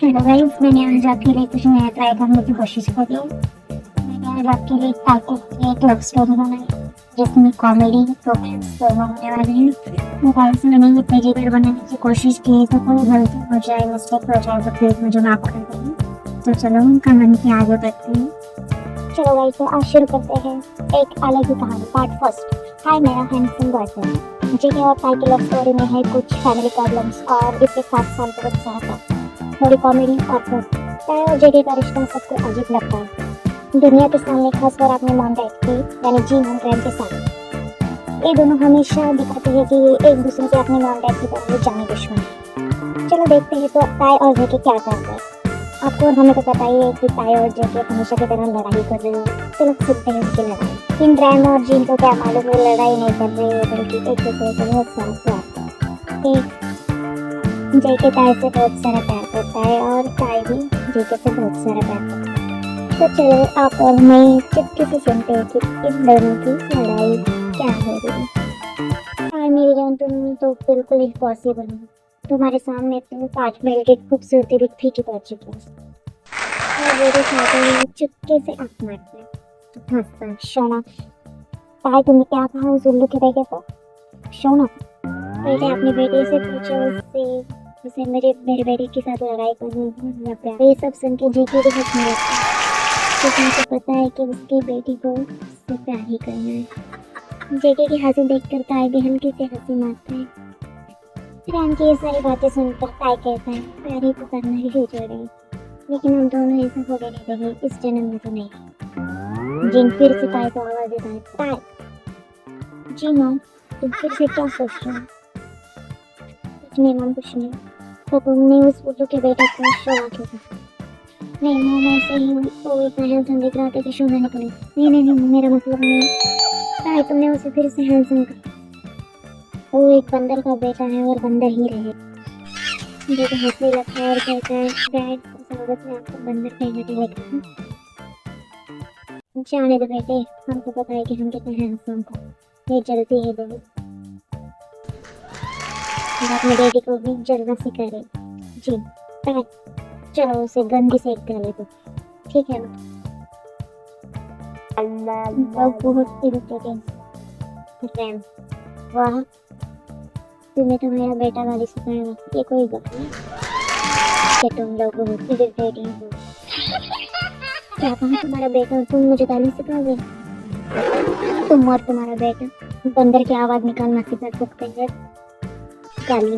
Hello guys, मैंने आज आपके लिए कुछ नया ट्राई करने की कोशिश करी है। मैंने आज आपके लिए टाइटल की एक लव स्टोरी बनाई जिसमें कॉमेडी रोमांस दोनों होने वाले हैं। तो गाइस, मैंने ये पहली बार बनाने की कोशिश की है, तो कोई गलती हो जाए, मिस्टेक हो जाए तो प्लीज मुझे माफ कर देना। तो चलो हम कहानी के आगे बढ़ते हैं। चलो गाइस, तो आज शुरू करते हैं एक अलग ही कहानी, पार्ट फर्स्ट। हाय, मेरा हैंडसम बॉयफ्रेंड। जी और टाइटल ऑफ स्टोरी में है कुछ फैमिली प्रॉब्लम्स और इसके साथ साथ बहुत सारा थोड़ी कॉमेडी और प्यार और जेडी का रिश्ता सबको अजीब लगता है दुनिया के सामने, खासकर अपने मॉम डैड के यानी जी और रैम के साथ। ये दोनों हमेशा दिखाते हैं कि ये एक दूसरे से अपने मॉम डैड की तरह जाने दुश्मन है। चलो देखते हैं तो ताई और जेके क्या करते हैं। आपको और हमें तो पता ही है कि ताई और जेके हमेशा की तरह लड़ाई कर रहे हैं। चलो सुनते हैं उनकी लड़ाई। इन रैम और जीन को क्या मालूम है, लड़ाई नहीं कर रहे हैं बल्कि एक दूसरे से बहुत सारा प्यार। एक जेके ताई से बहुत सारा प्यार करता है और ताई भी जेके से बहुत सारा प्यार करता है। तो चलो आप और मैं चुपके से सुनते हैं कि इन दोनों की लड़ाई क्या हो रही है। हाय मेरी जान, तुम तो बिल्कुल इम्पॉसिबल हो। तुम्हारे सामने तुम 5 मिनट की खूबसूरती भी फीकी पड़ चुकी है और मेरे साथ चुपके से आंख मारते हैं। तो हंसता शोना। ताई तुमने क्या कहा उस उल्लू के बेटे को? शोना, पहले अपनी बेटी से पूछो उसे मेरे मेरे बेटे के साथ लड़ाई करनी या प्यार। ये सब सुन के जेके भी हंसने लगता है क्योंकि उसे पता है कि उसकी बेटी को उससे प्यार ही करना है। जेके की हंसी देखकर ताई भी हल्की से हंसी मारता है। रैम की ये सारी बातें सुनकर ताई कहता है प्यार ही तो करना ही जड़ है, लेकिन हम दोनों ऐसा होने नहीं देंगे, इस जन्म में तो नहीं। जिन फिर से ताई को आवाज देता है, ताई। जी मॉम, तुम फिर से क्या सोच रहे हो? कुछ नहीं मॉम, कुछ नहीं। तो तुमने उस उल्लू के बेटे को शोना क्यों कहा? नहीं मॉम, ऐसे ही वो इतना हैंडसम दिख रहा था कि शोना निकले। नहीं नहीं नहीं, मेरा मतलब नहीं। ताई तुमने उसे फिर से हैंडसम कहा। वो एक बंदर का बेटा है और बंदर ही रहे। देखो हंसने लगता है और कहता है डैड, उस औरत ने आपको बंदर कहने के लिए कहा। जाने दो बेटे, हमको पता है कि हम कितने हैंडसम थे। ये जलती है बहुत। अपने बेटी को भी जलना सिखाए। जी ताई, चलो उसे गंदी सेक डाले तो ठीक है ना? बहुत इरिटेटिंग। रैम, वाह, तुम्हें तो मेरा बेटा गाली सिखाएगा, ये कोई बात नहीं कि तुम लोग बहुत इरिटेटिंग हो। क्या कहा तुम्हारा बेटा और तुम मुझे गाली सिखाओगे? तुम और तुम्हारा बेटा बंदर की आवाज निकालना सिखा सकते हैं, गाली।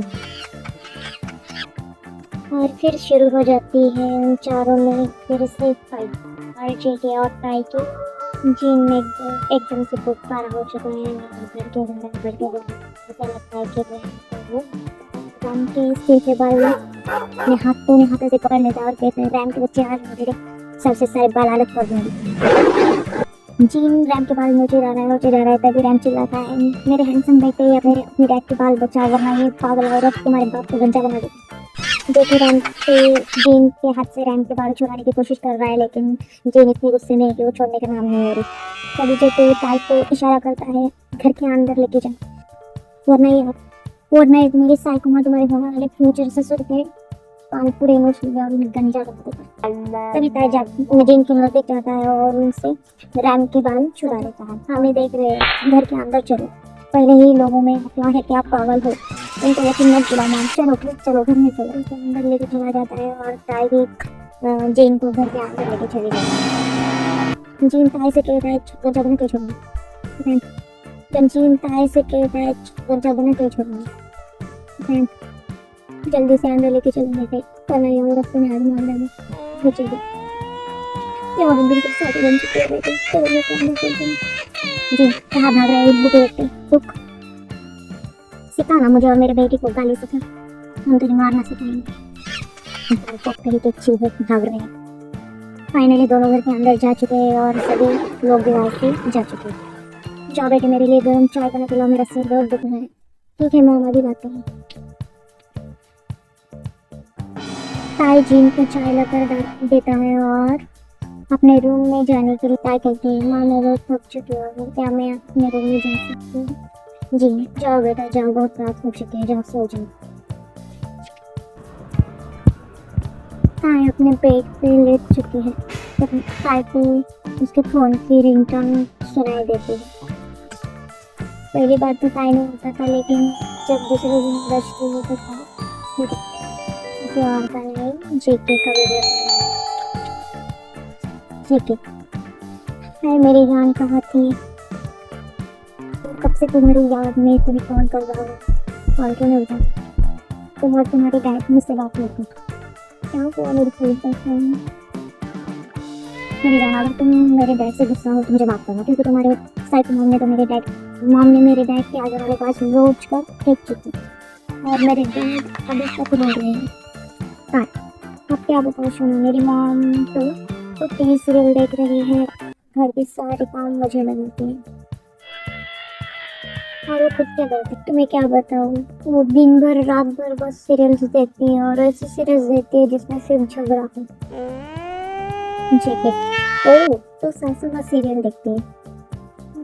और फिर शुरू हो जाती है उन चारों में फिर से फाइट। और जेके और ताई की जीन में एकदम से पुकारा हो चुका है। ऐसा लगता है कि वो रैम के सिर के बाल ने हाथों से पकड़ लेता है और कहते हैं रैम के बच्चे आज मेरे सबसे सारे बाल अलग कर दूंगी। जीन रैम के बाल नोचे जा रहा है तभी रैम चिल्लाता है मेरे हैंडसम बेटे या मेरे अपने डैड के बाल बचा, वरना ये पागल औरत तुम्हारे बाप को गंजा बना देगी। जेके रैम से जीन के हाथ से रैम के बाल छुड़ाने की कोशिश कर रहा है, लेकिन जीन इतनी गुस्से में है कि वो छोड़ने का नाम नहीं ले रही। तभी जेके ताई को इशारा करता है घर के अंदर लेके जा, वरना ये मेरी साइको में तुम्हारे होने वाले फ्यूचर ससुर के कान पूरे इमोशनल और उन्हें गंजा कर देगा। तभी ताई जीन के नजदीक जाता है और उनसे रैम के बाल छुड़ा लेता है। हमें देख रहे हैं, घर के अंदर चलो, पहले ही लोगों में अफवाह है कि आप पागल हो, उनको यकीन मत दिलाना। चलो प्लीज चलो, घर में चलो। उसे अंदर लेके चला जाता है और ताई भी जीन को घर के अंदर लेके चली जाती है। जीन ताई से कहता है गंजा बना क्यों छोड़ना? जीन ताई से कहता है गंजा बना क्यों छोड़ना? जल्दी से अंदर लेके चलो बेटे, वरना ये औरत को हाथ मार देगा। बचेगी ये औरत बिल्कुल सारी बन चुकी है बेटे, चलो लेके अंदर चलते। जी कहाँ भाग रहे हो उल्लू के बेटे? रुक, सिखाना मुझे और मेरे बेटे को गाली सिखा, हम तुझे मारना सिखाएंगे। के चूहे भाग रहे हैं। फाइनली दोनों घर के अंदर जा चुके हैं और सभी लोग भी वहाँ से जा चुके हैं। जाओ बेटे, मेरे लिए गर्म चाय बना के लो, मेरा सिर बहुत दुख रहा है। ठीक है मॉम, अभी बात करें। ताई जीन को चाय लाकर देता है और अपने रूम में जाने के लिए ताई कहती है माँ मैं बहुत थक चुकी हूँ, क्या मैं अपने रूम में जा सकती हूँ? जी जाओ बेटा जाओ, बहुत रात हो चुकी है, जाओ सो जाओ। ताई अपने बेड पे लेट चुकी है। तब ताई को उसके फ़ोन की रिंगटोन सुनाई देती है। पहली बार तो ताई नहीं होता था, लेकिन जब दूसरे दिन बजती है तो था किसी और का नहीं, जेके का वीडियो। जेके, हाय मेरी जान कहाँ थी? कब से तुम्हारी याद में तुम्हें कॉल कर रहा हूँ, कॉल क्यों नहीं उठा? तुम और तुम्हारे डैड मुझसे बात नहीं की, क्या हुआ मेरी पुलिस में? मेरी जान, अगर तुम मेरे डैड से गुस्सा हो तो मुझे माफ करना, क्योंकि तुम्हारे साइड मॉम ने मेरे डैड के आगे वाले पास रोज कर फेंक चुकी, और मेरे डैड अभी तक रो रहे हैं। हाँ, अब क्या बताऊँ सुनो, मेरी मॉम तो टीवी सीरियल देख रही है, घर के सारे काम मुझे लगाती है, और वो खुद क्या करती है तुम्हें क्या बताऊँ? वो दिन भर रात भर बस सीरियल्स देखती है, और ऐसी सीरियल्स देखती है जिसमें सिर्फ झगड़ा हो। जेके, ओह तो सासू माँ सीरियल देखती है,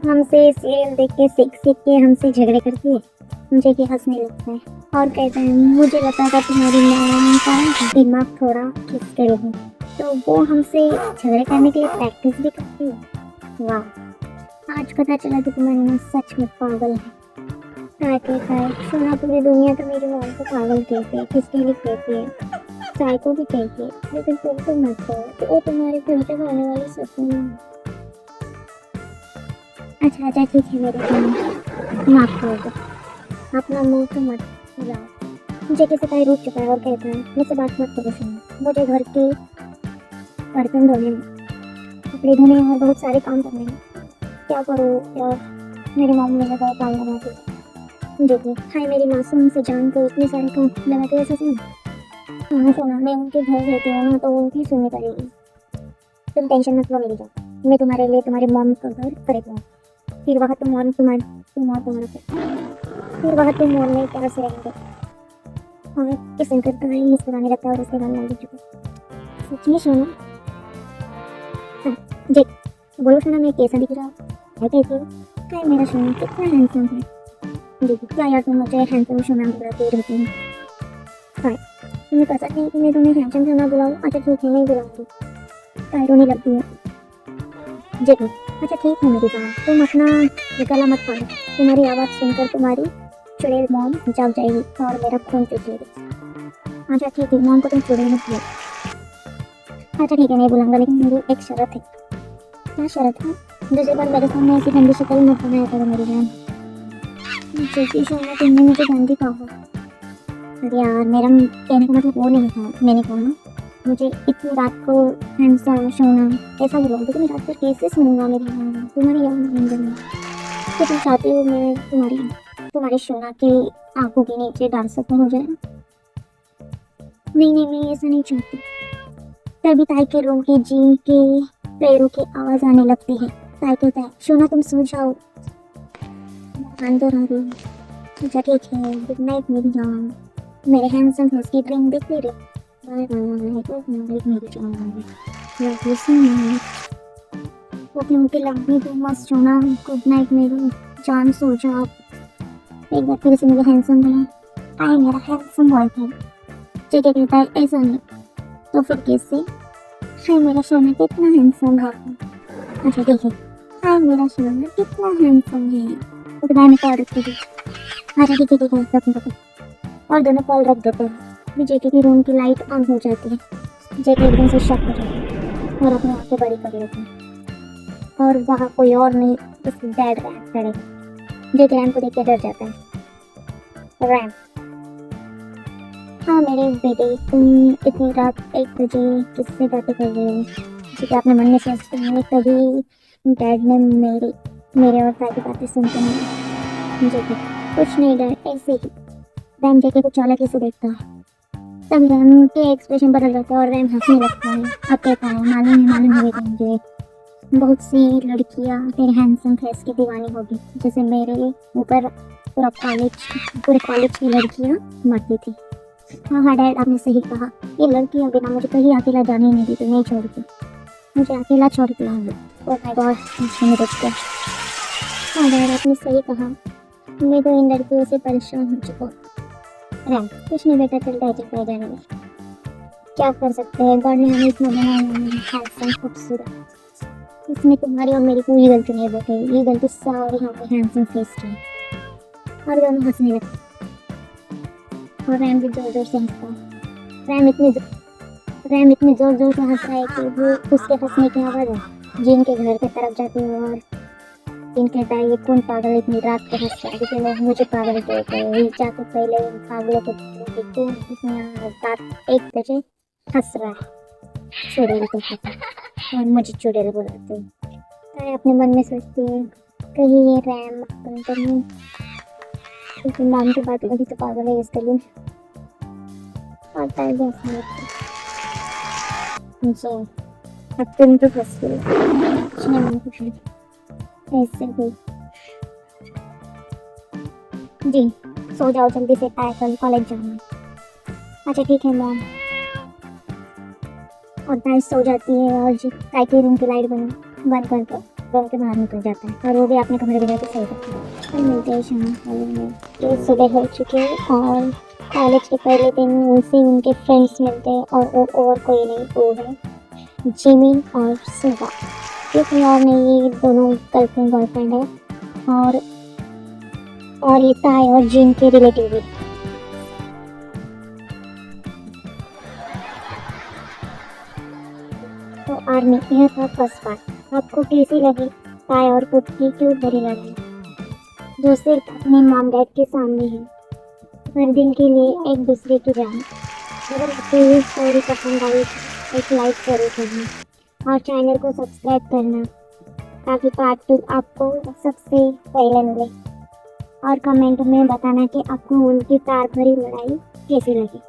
हमसे सीरियल देख के सीख के हमसे झगड़े करती है। मुझे कि हंसने लगता है और कहता है मुझे लगा था तुम्हारी मॉम का दिमाग थोड़ा खिसके है, तो वो हमसे झगड़े करने के लिए प्रैक्टिस भी करती है। वाह, आज पता चला कि तुम्हारी माँ सच में पागल है। सोना, पूरी दुनिया तो मेरी मॉम को पागल कहती है, किसके लिए कहती है, चाय को भी कहती है, लेकिन तुम तो मत कहो कि वो तुम्हारे फ्यूचर में आने वाली सपने है। अच्छा ठीक है मेरे जान, माफ कर दो, अपना मुंह तो मत फुलाओ। जेके से ताई रूठ चुका है और कहता है मुझसे बात मत करो सुनो, मुझे घर के बर्तन धोने हैं, कपड़े धोने हैं और बहुत सारे काम करने हैं। क्या करूँ यार, मेरी मॉम मुझे बहुत काम लगाती है। देखिए, हाय मेरी मासूम से जान को इतने सारे काम लगाते हैं सच में। हाँ सोना, मैं उनके घर रहती हूँ ना, तो उनकी सुननी पड़ेगी। तुम टेंशन मत लो मेरी जान, मैं तुम्हारे लिए तुम्हारे मॉम का घर खरीदूँगा, फिर वहाँ तुम और तुम और मैं प्यार से रहेंगे। और ये सुनकर तो भाई मुस्कुराने लगता है और उसके गाल लाल हो चुके। सच में सोना? हाँ जी, बोलो सोना, मैं कैसा दिख रहा हूँ? है कैसी हो? क्या मेरा सोना कितना हैंडसम है। देखो क्या यार, तुम मुझे हैंडसम सोना बुलाते रहती हो। हाँ, तुम्हें पता नहीं कि मैं तुम्हें हैंडसम सोना बुलाऊँ? अच्छा ठीक है, नहीं बुलाऊँगी, क्या रोने लगती है। जी अच्छा ठीक है मेरी जान, तुम अपना गला मत फाड़ो, तुम्हारी आवाज़ सुनकर तुम्हारी चुड़ैल मॉम जाग जाएगी और मेरा खून चूस लेगी। अच्छा ठीक है, मॉम को तुम चुड़ैल मत बोलो। अच्छा ठीक है, नहीं बुलाऊंगा, लेकिन मेरी एक शर्त है। क्या शर्त है? दूसरी बार मेरे सामने ऐसी गंदी शक्ल मत बनाया करो मेरी जान। जैसी सोना तुमने मुझे गंदी कहा। अरे यार, मेरा कहने का मतलब वो नहीं था, मैंने कहा मुझे इतनी रात को हैंडसम सोना ऐसा बोलोगे तो मैं रात भर कैसे सुनूंगा मेरी जान, तुम्हारी याद आएंगे। तो तुम चाहती हो मैं तुम्हारे सोना के आंखों के नीचे डाल सकता हो जाए? नहीं ऐसा नहीं चाहती। तभी ताई के रूम की जीन के पैरों की आवाज आने लगती है। ताई कहता है सोना तुम सो जाओ, अंदर आ रही। अच्छा ठीक है, गुड नाइट मेरी जान, मेरे हैंडसम फेस की ड्रीम देखती रहे। बाय बाय, गुड नाइट मेरी जान, love you so much. Okay love you too much सोना, गुड नाइट मेरी जान, सो जाओ। एक बार फिर से मुझे हैंडसम बना, आई मेरा हैंडसम बॉयफ्रेंड। जेके कहता है ऐसा नहीं तो फिर कैसे? हाय मेरा सोना कितना हैंडसम है। अच्छा ठीक है, हाय मेरा सोना कितना हैंडसम है। तो मैं कॉल रख देती। अच्छा ठीक है रखो, और दोनों कॉल रख देते हैं। जेके की रूम की लाइट ऑन हो जाती है। जेके एकदम से शॉक हो जाता है और अपने आंखें बड़ी कर लेते हैं, और वहाँ कोई और नहीं, उस डैड रैम खड़े हैं। जेके रैम को देख के डर जाता है। रैम, हाँ मेरे बेटे, तुम इतनी रात 1 बजे किससे बातें कर रहे हो? क्योंकि आपने मन में सोचते हैं, तभी डैड ने मेरे और ताई की बातें सुनते हैं। जेके, कुछ नहीं डैड, ऐसे ही। रैम जेके को चालाकी से देखता है, तब रैम के एक्सप्रेशन बदल जाता है और रैम हंसने लगता है। अब कहता है मालूम है मुझे, बहुत सी लड़कियां तेरे हैंडसम फेस की दीवानी होगी, जैसे मेरे ऊपर पूरे कॉलेज की लड़कियां मरती थी। हाँ डैड, आपने सही कहा, ये लड़कियां बिना मुझे कहीं अकेला जाने नहीं देती, नहीं छोड़ती, मुझे अकेला छोड़ के आऊँगी। ओह माय गॉड, मुझे रुक गया। हाँ डैड, आपने सही कहा, मैं तो इन लड़कियों से परेशान हो चुका हूँ। रैम, कुछ नहीं बेटा, चलता है जाने में। क्या कर सकते हैं, गॉड ने हमें इतना बनाया है हैंडसम खूबसूरत। इसमें तुम्हारी और मेरी कोई गलती नहीं बेटे, ये गलती सारी यहाँ पे हैंडसम फेस की है। और दोनों हंसने लगते और रैम भी जोर जोर से हंसता है। रैम इतने जोर जोर से हंस रहा है कि वो उसके हंसने की आवाज़ है जिन के घर की तरफ जाती है। और जिन कहता है ये कौन पागल इतनी रात को हंस रहा है, क्योंकि लोग मुझे पागल कहते हैं। ये जाके पहले इन पागलों को पूछो कि कौन इतना रात 1 बजे हंस रहा है चुड़ैल को कहता। और मुझे चुड़ैल बुलाते हैं। मैं अपने मन में सोचती हूँ कहीं ये रैम अपन तो नहीं, क्योंकि नाम की बात लगी तो पागल है इसके लिए। और टाइम भी हंसने लगती है। मुझे अब तुम तो फंस गई, कुछ नहीं मन कुछ नहीं ऐसे ही। जी सो जाओ जल्दी से, कल कॉलेज जाना है। अच्छा ठीक है मॉम। और ताई सो जाती है और जी ताई के रूम की लाइट बंद करके रूम के बाहर निकल जाता है और वो भी अपने कमरे में जाकर सो जाता है। फिर मिलते हैं शाम कॉलेज में। ये सुबह हो चुके हैं और कॉलेज के पहले दिन उनसे उनके फ्रेंड्स मिलते हैं और कोई नहीं, वो है जिमिन और सुगा। ये कोई और नहीं, ये दोनों गर्लफ्रेंड बॉयफ्रेंड है। और ये ताई और जिन के रिलेटिव भी। तो आर्मी यह था फर्स्ट पार्ट। आपको कैसी लगी ताई और पुट की क्यों बड़ी लड़ाई, जो सिर्फ अपने मॉम डैड के सामने है हर दिन के लिए एक दूसरे की जान। अगर आपको ये स्टोरी पसंद आई तो एक लाइक जरूर करना और चैनल को सब्सक्राइब करना ताकि पार्ट 2 आपको सबसे पहले मिले। और कमेंट में बताना कि आपको उनकी प्यार भरी लड़ाई कैसी लगी।